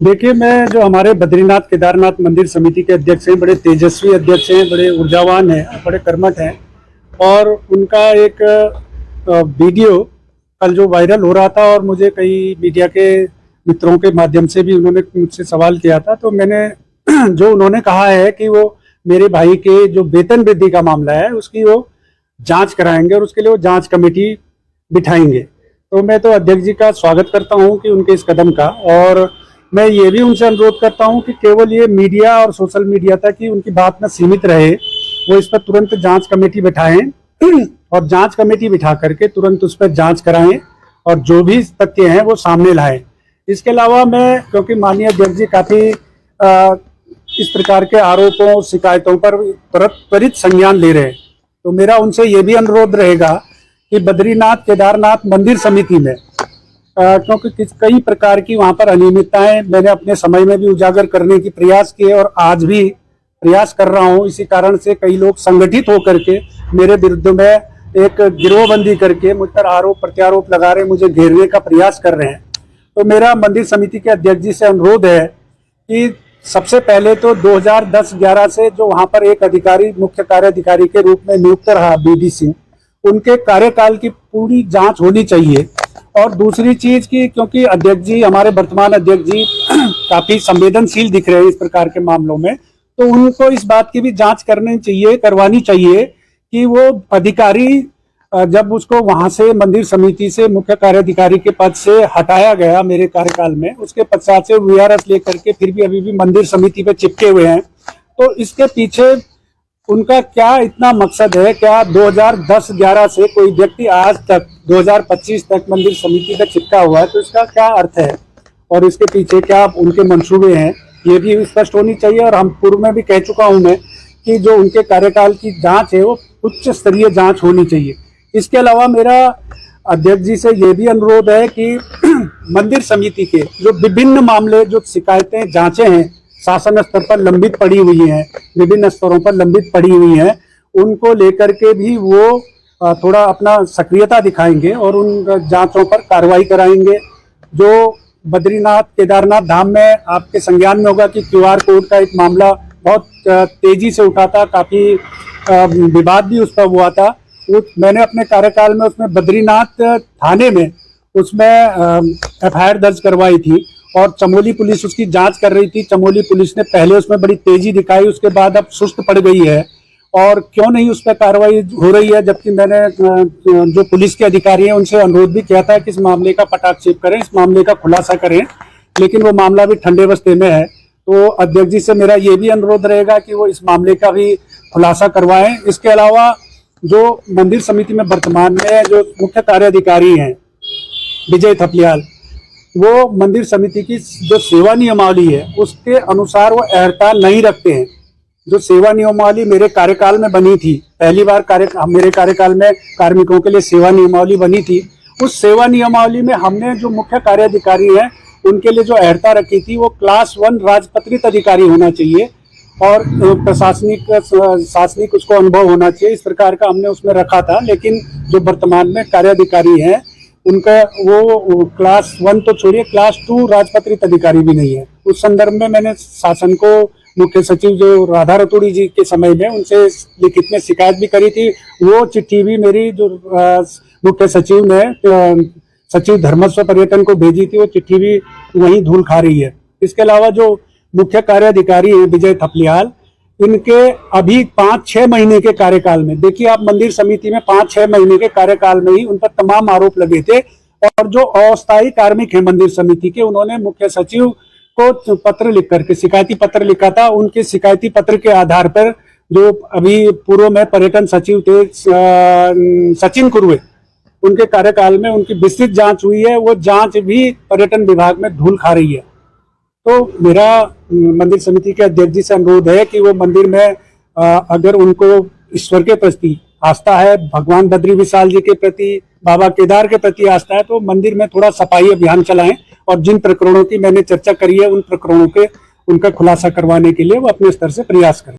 देखिए, मैं जो हमारे बद्रीनाथ केदारनाथ मंदिर समिति के अध्यक्ष हैं, बड़े तेजस्वी अध्यक्ष हैं, बड़े ऊर्जावान हैं, बड़े कर्मठ हैं। और उनका एक वीडियो कल जो वायरल हो रहा था और मुझे कई मीडिया के मित्रों के माध्यम से भी उन्होंने मुझसे सवाल किया था, तो मैंने जो उन्होंने कहा है कि वो मेरे भाई के जो वेतन वृद्धि का मामला है उसकी वो जांच कराएंगे और उसके लिए वो जांच कमेटी बिठाएंगे। तो मैं तो अध्यक्ष जी का स्वागत करता हूं कि उनके इस कदम का, और मैं ये भी उनसे अनुरोध करता हूं कि केवल ये मीडिया और सोशल मीडिया तक ही उनकी बात में सीमित रहे, वो इस पर तुरंत जांच कमेटी बिठाएं और जांच कमेटी बिठा करके तुरंत उस पर जांच कराएं और जो भी तथ्य हैं वो सामने लाएं। इसके अलावा मैं, क्योंकि माननीय अध्यक्ष जी काफी इस प्रकार के आरोपों शिकायतों पर त्वरित संज्ञान ले रहे हैं, तो मेरा उनसे ये भी अनुरोध रहेगा कि बद्रीनाथ केदारनाथ मंदिर समिति में क्योंकि कई प्रकार की वहां पर अनियमितताएं मैंने अपने समय में भी उजागर करने की प्रयास किए और आज भी प्रयास कर रहा हूं। इसी कारण से कई लोग संगठित होकर के मेरे विरुद्ध में एक गिरोहबंदी करके मुझ पर आरोप प्रत्यारोप लगा रहे, मुझे घेरने का प्रयास कर रहे हैं। तो मेरा मंदिर समिति के अध्यक्ष जी से अनुरोध है कि सबसे पहले तो 2010-11 से जो वहां पर एक अधिकारी मुख्य कार्याधिकारी के रूप में नियुक्त रहा बीडी सिंह, उनके कार्यकाल की पूरी जांच होनी चाहिए। और दूसरी चीज की, क्योंकि अध्यक्ष जी, हमारे वर्तमान अध्यक्ष जी काफी संवेदनशील दिख रहे हैं इस प्रकार के मामलों में, तो उनको इस बात की भी जांच करवानी चाहिए कि वो अधिकारी जब उसको वहां से मंदिर समिति से मुख्य कार्याधिकारी के पद से हटाया गया मेरे कार्यकाल में, उसके पश्चात से वीआरएस लेकर के फिर भी अभी भी मंदिर समिति पे चिपके हुए हैं। तो इसके पीछे उनका क्या इतना मकसद है? क्या 2010-11 से कोई व्यक्ति आज तक 2025 तक मंदिर समिति पे चिपका हुआ है? तो इसका क्या अर्थ है और इसके पीछे क्या उनके मंसूबे हैं, ये भी स्पष्ट होनी चाहिए। और हम पूर्व में भी कह चुका हूं मैं कि जो उनके कार्यकाल की जांच है वो उच्च स्तरीय जांच होनी चाहिए। इसके अलावा मेरा अध्यक्ष जी से ये भी अनुरोध है कि मंदिर समिति के जो विभिन्न मामले, जो शिकायतें जांचे हैं शासन स्तर पर लंबित पड़ी हुई हैं, विभिन्न स्तरों पर लंबित पड़ी हुई हैं, उनको लेकर के भी वो थोड़ा अपना सक्रियता दिखाएंगे और उन जांचों पर कार्रवाई कराएंगे। जो बद्रीनाथ केदारनाथ धाम में आपके संज्ञान में होगा कि क्यूआर कोड का एक मामला बहुत तेजी से उठा था, काफी विवाद भी उस पर हुआ था। मैंने अपने कार्यकाल में उसमें बद्रीनाथ थाने में उसमें एफआईआर दर्ज करवाई थी और चमोली पुलिस उसकी जांच कर रही थी। चमोली पुलिस ने पहले उसमें बड़ी तेजी दिखाई, उसके बाद अब सुस्त पड़ गई है और क्यों नहीं उस पर कार्रवाई हो रही है, जबकि मैंने जो पुलिस के अधिकारी हैं उनसे अनुरोध भी किया था कि इस मामले का पटाक्षेप करें, इस मामले का खुलासा करें, लेकिन वो मामला भी ठंडे बस्ते में है। तो अध्यक्ष जी से मेरा ये भी अनुरोध रहेगा कि वो इस मामले का भी खुलासा करवाएं। इसके अलावा जो मंदिर समिति में वर्तमान में जो मुख्य कार्याधिकारी हैं विजय थपलियाल, वो मंदिर समिति की जो सेवा नियमावली है उसके अनुसार वो अहर्ता नहीं रखते हैं। जो सेवा नियमावली मेरे कार्यकाल में बनी थी, पहली बार मेरे कार्यकाल में कार्मिकों के लिए सेवा नियमावली बनी थी, उस सेवा नियमावली में हमने जो मुख्य कार्याधिकारी हैं उनके लिए जो अहर्ता रखी थी वो क्लास 1 राजपत्रित अधिकारी होना चाहिए और प्रशासनिक उसको अनुभव होना चाहिए, इस प्रकार का हमने उसमें रखा था। लेकिन जो वर्तमान में कार्याधिकारी हैं उनका वो क्लास 1 तो छोड़िए, क्लास 2 राजपत्रित अधिकारी भी नहीं है। उस संदर्भ में मैंने शासन को मुख्य सचिव जो राधा रतूड़ी जी के समय में उनसे लिखित में शिकायत भी करी थी। वो चिट्ठी भी मेरी जो मुख्य सचिव ने सचिव धर्मस्व पर्यटन को भेजी थी, वो चिट्ठी भी वहीं धूल खा रही है। इसके अलावा जो मुख्य कार्याधिकारी है विजय थपलियाल, इनके अभी 5-6 महीने के कार्यकाल में, देखिए आप मंदिर समिति में 5-6 महीने के कार्यकाल में ही उन पर तमाम आरोप लगे थे। और जो अस्थायी कार्मिक है मंदिर समिति के, उन्होंने मुख्य सचिव को पत्र लिख करके शिकायती पत्र लिखा था। उनके शिकायती पत्र के आधार पर जो अभी पूर्व में पर्यटन सचिव थे सचिन कुर्वे, उनके कार्यकाल में उनकी विस्तृत जांच हुई है, वो जांच भी पर्यटन विभाग में धूल खा रही है। तो मेरा मंदिर समिति के अध्यक्ष जी से अनुरोध है कि वो मंदिर में अगर उनको ईश्वर के प्रति आस्था है, भगवान बद्री विशाल जी के प्रति, बाबा केदार के प्रति आस्था है, तो मंदिर में थोड़ा सफाई अभियान चलाएं और जिन प्रकरणों की मैंने चर्चा करी है उन प्रकरणों के उनका खुलासा करवाने के लिए वो अपने स्तर से प्रयास करें।